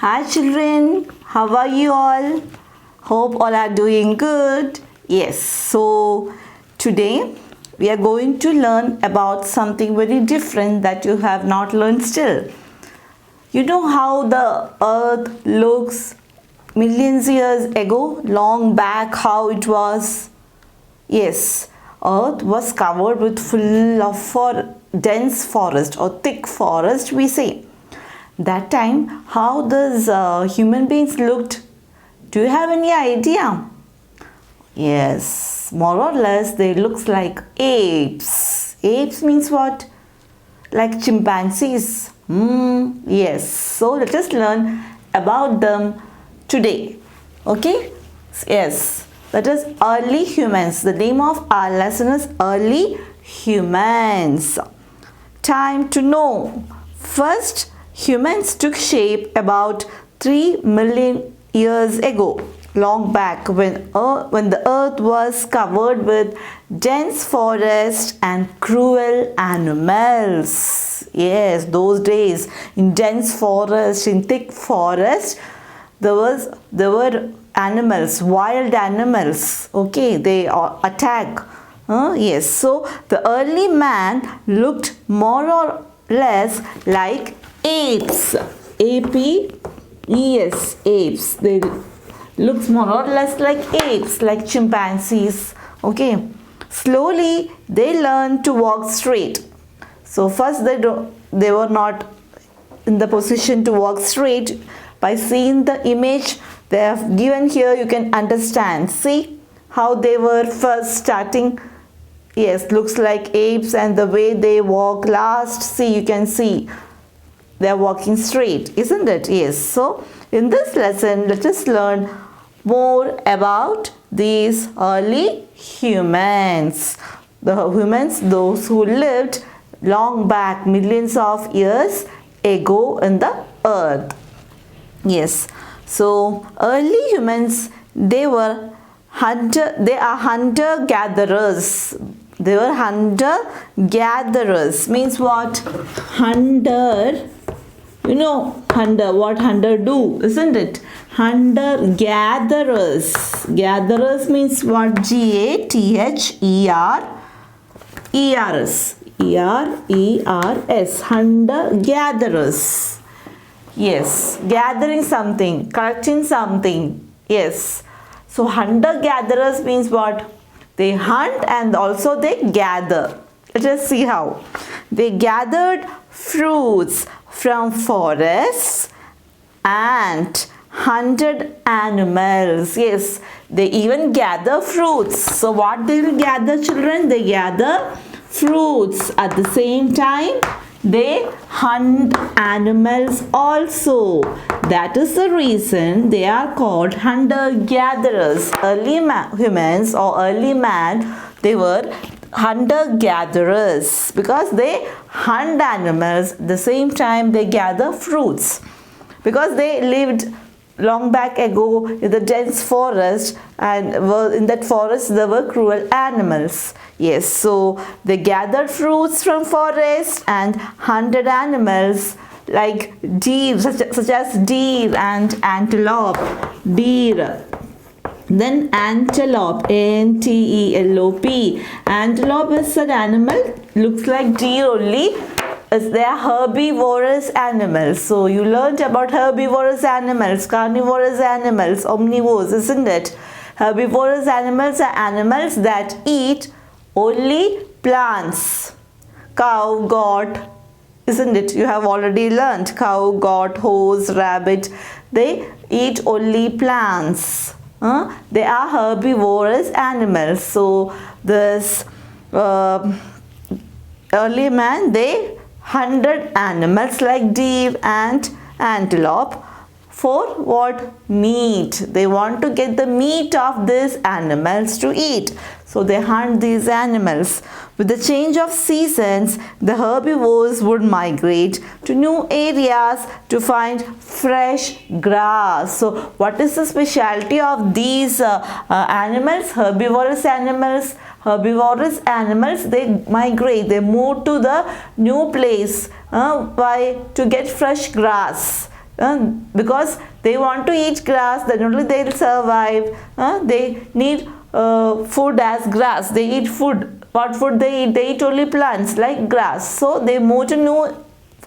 Hi children, how are you all? Hope all are doing good. Yes, so today we are going to learn about something very different that you have not learned still. You know how the earth looks millions years ago, long back, how it was? Yes, earth was covered with full of dense forest or thick forest, we say. That time, how those human beings looked? Do you have any idea? Yes, more or less they looks like apes. Apes means what? Like chimpanzees. Yes, so let us learn about them today. Okay? Yes, that is early humans. The name of our lesson is early humans. Time to know. First, humans took shape about 3 million years ago, long back when the earth was covered with dense forest and cruel animals. Yes, those days in dense forest, in thick forest, there were animals, wild animals. Okay, they attack. Yes, so the early man looked more or less like apes. A-P-E-S, apes. They looks more or less like apes, like chimpanzees. Okay, slowly they learned to walk straight. So first they were not in the position to walk straight. By seeing the image they have given here, you can understand. See how they were first starting. Yes, looks like apes, and the way they walk last, see, you can see they are walking straight, isn't it? Yes. So in this lesson, let us learn more about these early humans. The humans, those who lived long back, millions of years ago in the earth. Yes. So early humans, they are hunter gatherers. They were hunter gatherers. Means what? Hunter. You know hunter, what hunter do, isn't it? Hunter gatherers. Gatherers means what? G-A-T-H-E-R-E-R-S. E-R-E-R-S. Hunter gatherers. Yes, gathering something, collecting something. Yes. So hunter gatherers means what? They hunt and also they gather. Let us see how. They gathered fruits from forests and hunted animals. Yes, they even gather fruits. So what they will gather, children? They gather fruits. At the same time, they hunt animals also. That is the reason they are called hunter-gatherers. Early humans or early man, they were hunter-gatherers because they hunt animals. At the same time, they gather fruits because they lived long back ago in the dense forest, and in that forest there were cruel animals. Yes, so they gathered fruits from forest and hunted animals like deer, such as deer and antelope. Deer. Then antelope, A-N-T-E-L-O-P. Antelope is an animal, looks like deer only. They are herbivorous animals. So you learned about herbivorous animals, carnivorous animals, omnivores, isn't it? Herbivorous animals are animals that eat only plants. Cow, goat, isn't it? You have already learned. Cow, goat, horse, rabbit, they eat only plants. They are herbivorous animals. So this early man, they hunted animals like deer and antelope for what? Meat. They want to get the meat of these animals to eat. So they hunt these animals. With the change of seasons, the herbivores would migrate to new areas to find fresh grass. So what is the specialty of these animals? Herbivorous animals, they migrate, they move to the new place to get fresh grass. because they want to eat grass, then only they'll survive. They need food as grass. They eat food. What food they eat? They eat only plants like grass. So they move to new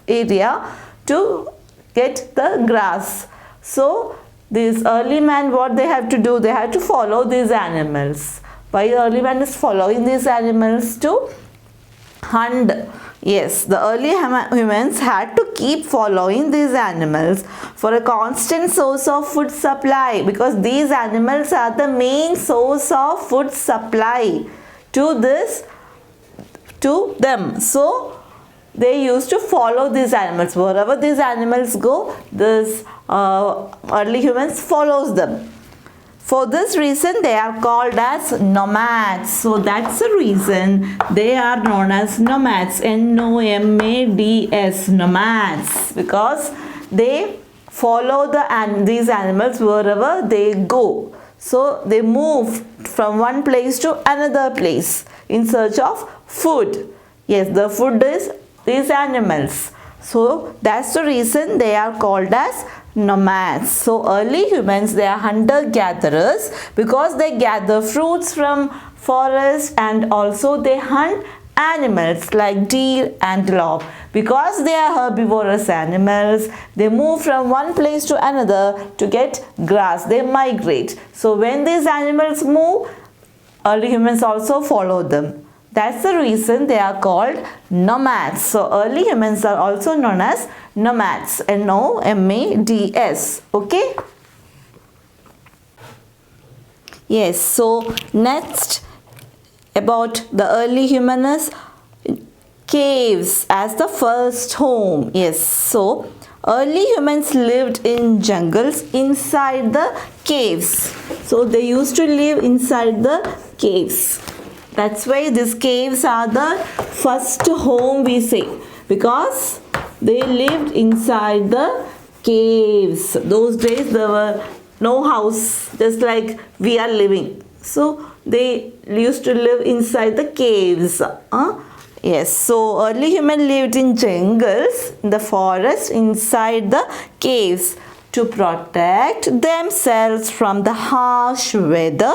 area to get the grass. So this early man, what they have to do? They have to follow these animals. Why early man is following these animals? To hunt. Yes, the early humans had to keep following these animals for a constant source of food supply, because these animals are the main source of food supply to them. So they used to follow these animals. Wherever these animals go, this early humans follows them. For this reason, they are called as nomads. So that's the reason they are known as nomads. Nomads, nomads, because they follow these animals wherever they go. So they move from one place to another place in search of food. Yes, the food is these animals. So that's the reason they are called as nomads. So early humans, they are hunter-gatherers because they gather fruits from forests, and also they hunt animals like deer, antelope. Because they are herbivorous animals, they move from one place to another to get grass. They migrate. So when these animals move, early humans also follow them. That's the reason they are called nomads. So early humans are also known as nomads. Nomads. Okay? Yes. So next about the early humans, caves as the first home. Yes. So early humans lived in jungles inside the caves. So they used to live inside the caves. That's why these caves are the first home, we say, because they lived inside the caves. Those days there were no house, just like we are living. So they used to live inside the caves. Yes, so early human lived in jungles, in the forest, inside the caves to protect themselves from the harsh weather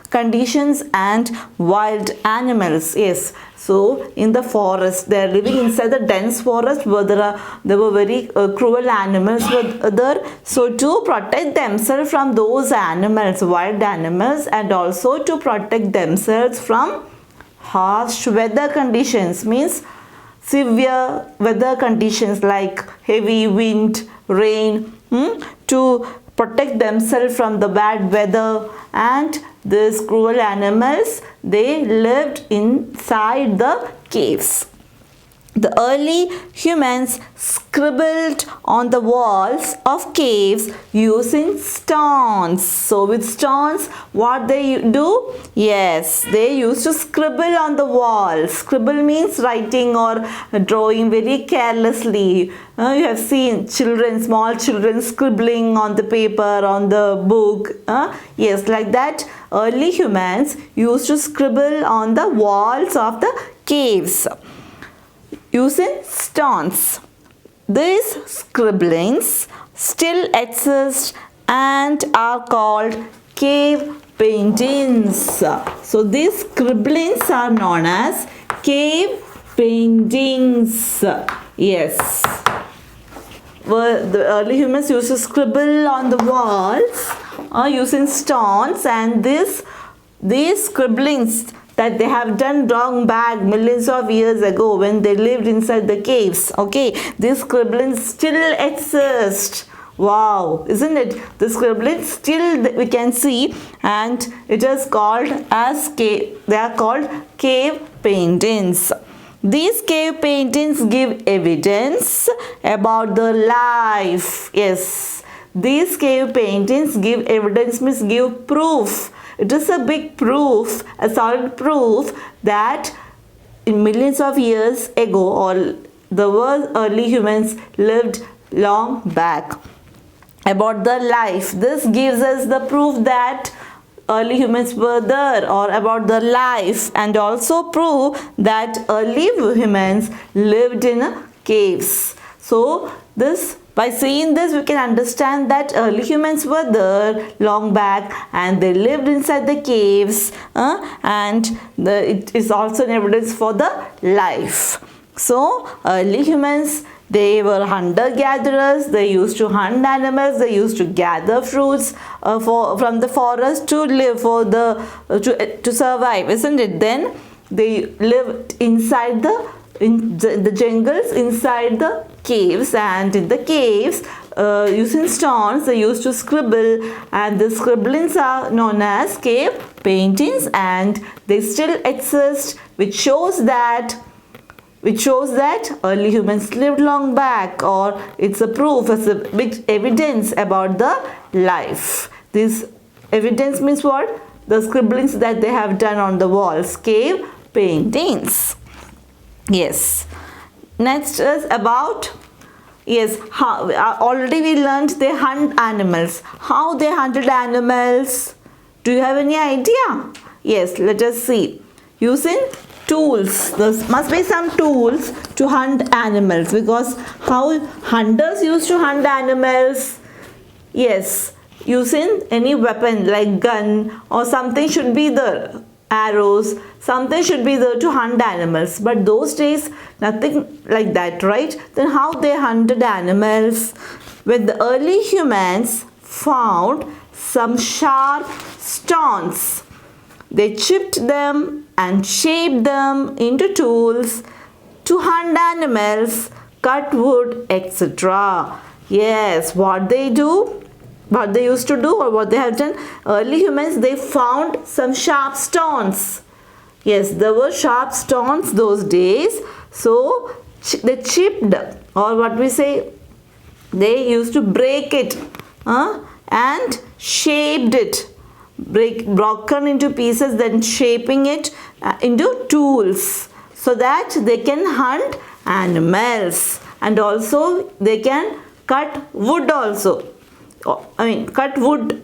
conditions and wild animals. Yes, so in the forest, they are living inside the dense forest where there were very cruel animals were there. So to protect themselves from those animals, wild animals, and also to protect themselves from harsh weather conditions, means severe weather conditions like heavy wind, rain, to protect themselves from the bad weather and these cruel animals, they lived inside the caves. The early humans scribbled on the walls of caves using stones. So with stones, what they do? Yes, they used to scribble on the walls. Scribble means writing or drawing very carelessly. You have seen children, small children scribbling on the paper, on the book. Yes, like that. Early humans used to scribble on the walls of the caves using stones. These scribblings still exist and are called cave paintings. So these scribblings are known as cave paintings. Yes. Well, the early humans used to scribble on the walls using stones, and these scribblings that they have done long back millions of years ago when they lived inside the caves. Okay, these scribblings still exist. Wow, isn't it? The scribblings still we can see, and it is called as cave. They are called cave paintings. These cave paintings give evidence about the life. Yes, these cave paintings give evidence, means give proof. It is a big proof, a solid proof that in millions of years ago, or the world early humans lived long back. About the life, this gives us the proof that early humans were there, or about the life, and also prove that early humans lived in caves. So this By seeing this, we can understand that early humans were there long back and they lived inside the caves, and it is also an evidence for the life. So early humans, they were hunter-gatherers. They used to hunt animals. They used to gather fruits from the forest to live to survive, isn't it? Then they lived inside in the jungles, inside the caves, and in the caves, using stones, they used to scribble, and the scribblings are known as cave paintings, and they still exist, which shows that early humans lived long back, or it's a proof, it's a big evidence about the life. This evidence means what? The scribblings that they have done on the walls, cave paintings. Yes. Next is about, yes, how, already we learned they hunt animals. How they hunted animals? Do you have any idea? Yes, let us see. Using tools. There must be some tools to hunt animals, because how hunters used to hunt animals? Yes, using any weapon like gun or something should be there. Arrows, something should be there to hunt animals. But those days, nothing like that, right? Then how they hunted animals? When the early humans found some sharp stones, they chipped them and shaped them into tools to hunt animals, cut wood, etc. Yes, what they used to do, or what they have done, early humans, they found some sharp stones. Yes, there were sharp stones those days, so they chipped, or what we say, they used to break it and shaped it, broken into pieces, then shaping it into tools, so that they can hunt animals, and also they can cut wood also. Cut wood.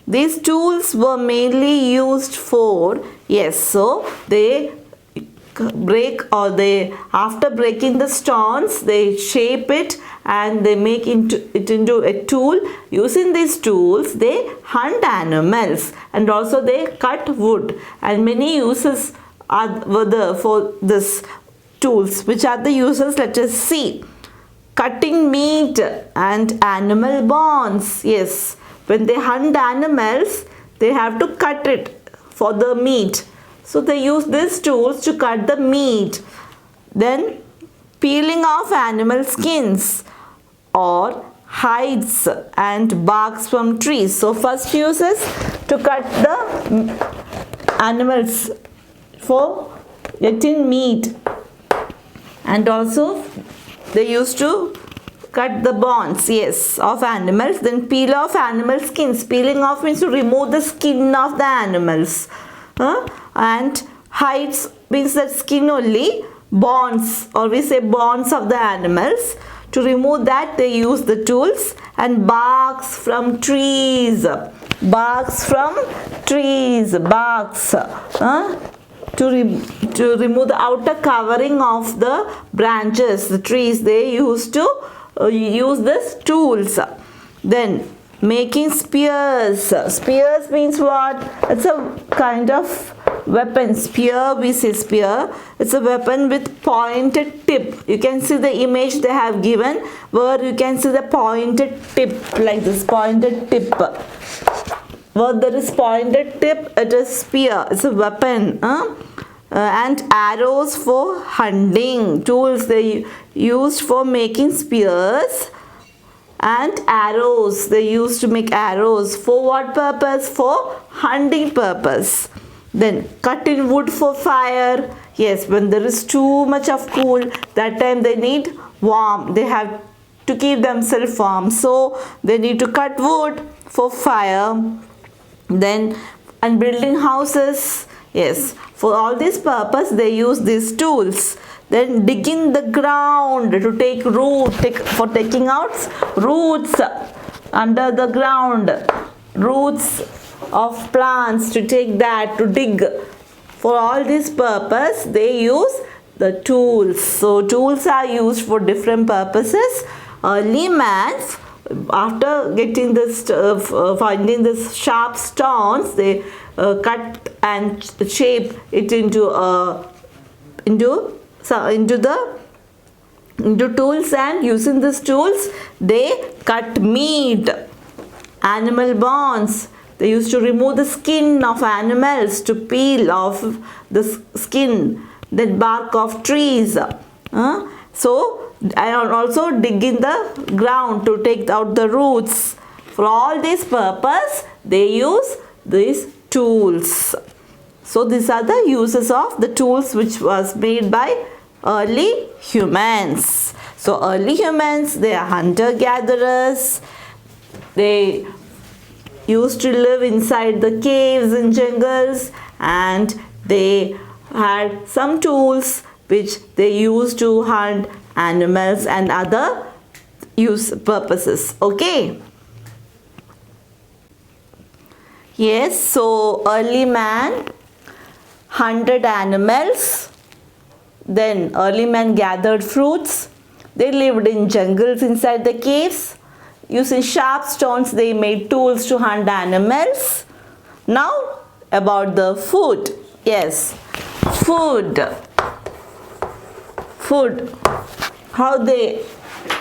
These tools were mainly used for, yes, so they break, or they, after breaking the stones, they shape it and they make it into a tool. Using these tools, they hunt animals, and also they cut wood, and many uses were there for this tools. Which are the uses? Let us see. Cutting meat and animal bones. Yes, when they hunt animals, they have to cut it for the meat. So they use these tools to cut the meat. Then peeling off animal skins or hides and barks from trees. So first uses to cut the animals for getting meat, and also they used to cut the bones, yes, of animals. Then peel off animal skins. Peeling off means to remove the skin of the animals. And hides means that skin only. Bones, or we say bones of the animals. To remove that, they use the tools. And barks from trees. Barks from trees. Barks. To remove the outer covering of the branches, the trees, they used to use these tools. Then making spears. Spears means what? It's a kind of weapon. Spear, we say spear. It's a weapon with pointed tip. You can see the image they have given, where you can see the pointed tip, like this pointed tip. Where there is pointed tip, it is spear. It's a weapon. And arrows for hunting. Tools they used for making spears. And arrows, they used to make arrows. For what purpose? For hunting purpose. Then cutting wood for fire. Yes, when there is too much of cool, that time they need warm. They have to keep themselves warm. So they need to cut wood for fire. Then, and building houses. Yes, for all this purpose they use these tools. Then digging the ground to take root, for taking out roots under the ground. Roots of plants, to take that, to dig. For all this purpose they use the tools. So tools are used for different purposes. early man, after getting this finding this sharp stones, they cut and shape it into tools, and using these tools they cut meat, animal bones. They used to remove the skin of animals to peel off the skin, then bark of trees. So, and also dig in the ground to take out the roots. For all this purpose, they use these tools. So, these are the uses of the tools which was made by early humans. So, early humans, they are hunter-gatherers. They used to live inside the caves and jungles, and they had some tools which they used to hunt animals and other use purposes. Okay. Yes, so early man hunted animals, then early man gathered fruits. They lived in jungles inside the caves. Using sharp stones, they made tools to hunt animals. Now, about the food. Yes, food. How they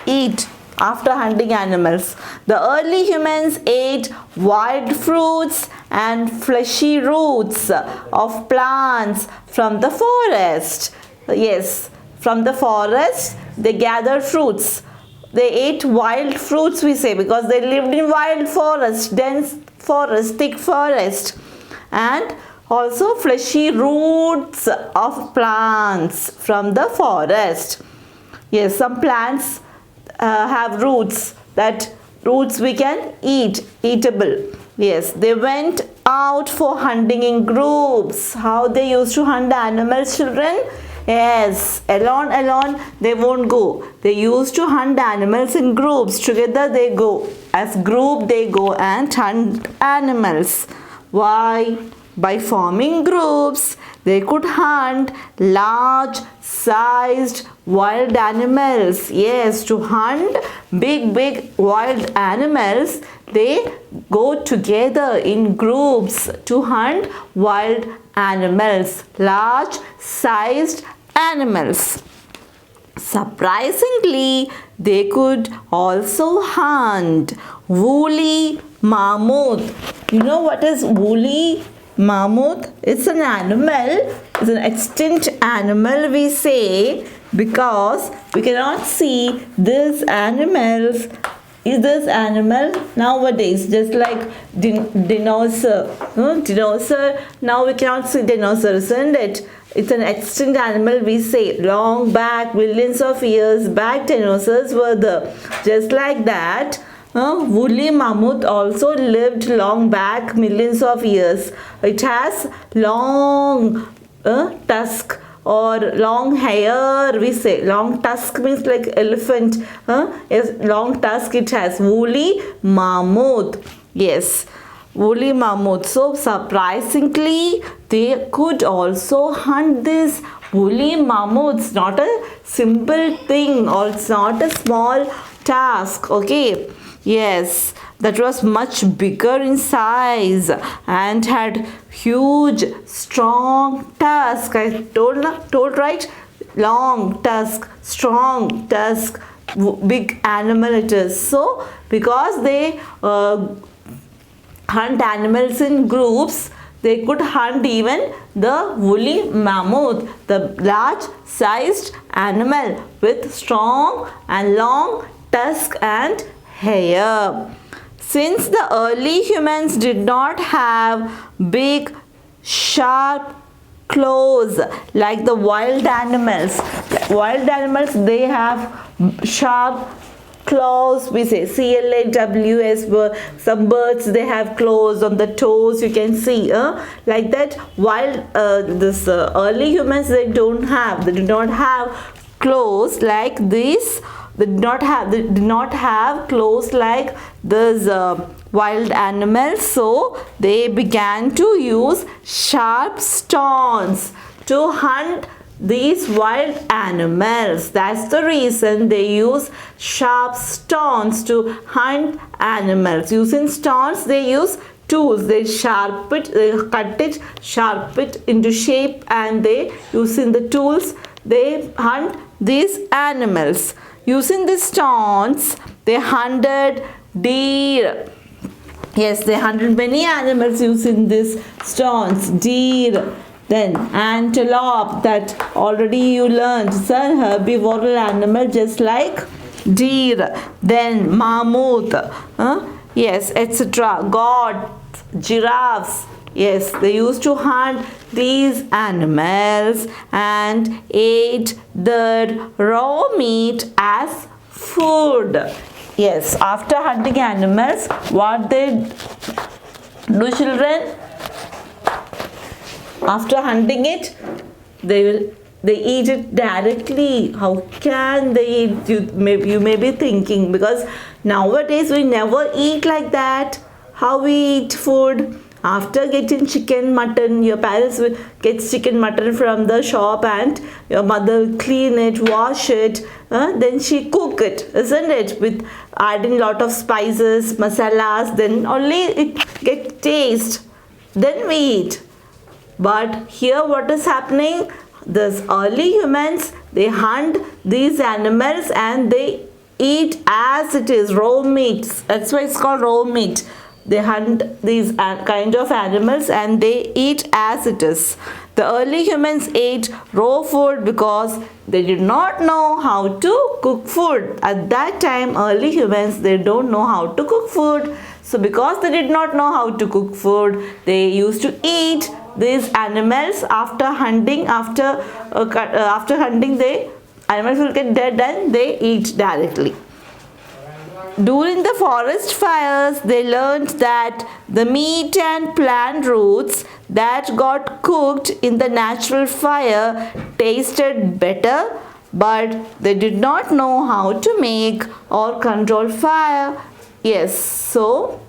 eat after hunting animals. The early humans ate wild fruits and fleshy roots of plants from the forest. Yes, from the forest, they gathered fruits. They ate wild fruits, we say, because they lived in wild forest, dense forest, thick forest, and also fleshy roots of plants from the forest. Yes, some plants have roots. That roots we can eat, eatable. Yes, they went out for hunting in groups. How they used to hunt the animals, children? Yes, alone they won't go. They used to hunt the animals in groups. Together they go. As group they go and hunt animals. Why? By forming groups, they could hunt large sized wild animals. Yes, to hunt big wild animals, they go together in groups to hunt wild animals, large sized animals. Surprisingly, they could also hunt woolly mammoth. You know what is woolly mammoth? It's an animal, it's an extinct animal, we say, because we cannot see this animal nowadays, just like dinosaur. Dinosaur, now we cannot see dinosaurs, isn't it? It's an extinct animal, we say. Long back, millions of years back, dinosaurs were there. Just like that, woolly mammoth also lived long back, millions of years. It has long tusk or long hair, we say. Long tusk means like elephant. Yes, long tusk it has. Woolly mammoth. Yes, woolly mammoth. So surprisingly, they could also hunt this woolly mammoths. Not a simple thing, or it's not a small task. Okay. Yes, that was much bigger in size and had huge, strong tusk. I told right? Long tusk, strong tusk, big animal it is. So, because they hunt animals in groups, they could hunt even the woolly mammoth, the large sized animal with strong and long tusk and hair. Since the early humans did not have big, sharp claws like the wild animals, they have sharp claws, we say claws. Some birds, they have claws on the toes, you can see like that. While early humans, they do not have claws like this. They did not have claws like this wild animals. So they began to use sharp stones to hunt these wild animals. That's the reason they use sharp stones to hunt animals. Using stones, they use tools. They sharp it, they cut it, sharp it into shape, and they using the tools they hunt these animals. Using the stones, they hunted deer. Yes, they hunted many animals using these stones. Deer, then antelope, that already you learned. It's a herbivoral animal just like deer. Then mammoth, yes, etc. Goat, giraffes. Yes, they used to hunt these animals and ate the raw meat as food. Yes, after hunting animals, what they do, children? After hunting it, they eat it directly. How can they eat? You may be thinking, because nowadays we never eat like that. How we eat food? After getting chicken, mutton, your parents will get chicken, mutton from the shop, and your mother will clean it, wash it, then she cook it, isn't it? With adding lot of spices, masalas, then only it get taste. Then we eat. But here what is happening? These early humans, they hunt these animals and they eat as it is, raw meat. That's why it's called raw meat. They hunt these kind of animals and they eat as it is. The early humans ate raw food because they did not know how to cook food. At that time, early humans, they don't know how to cook food. So because they did not know how to cook food, they used to eat these animals after hunting. After hunting, the animals will get dead and they eat directly. During the forest fires, they learned that the meat and plant roots that got cooked in the natural fire tasted better, but they did not know how to make or control fire. Yes, so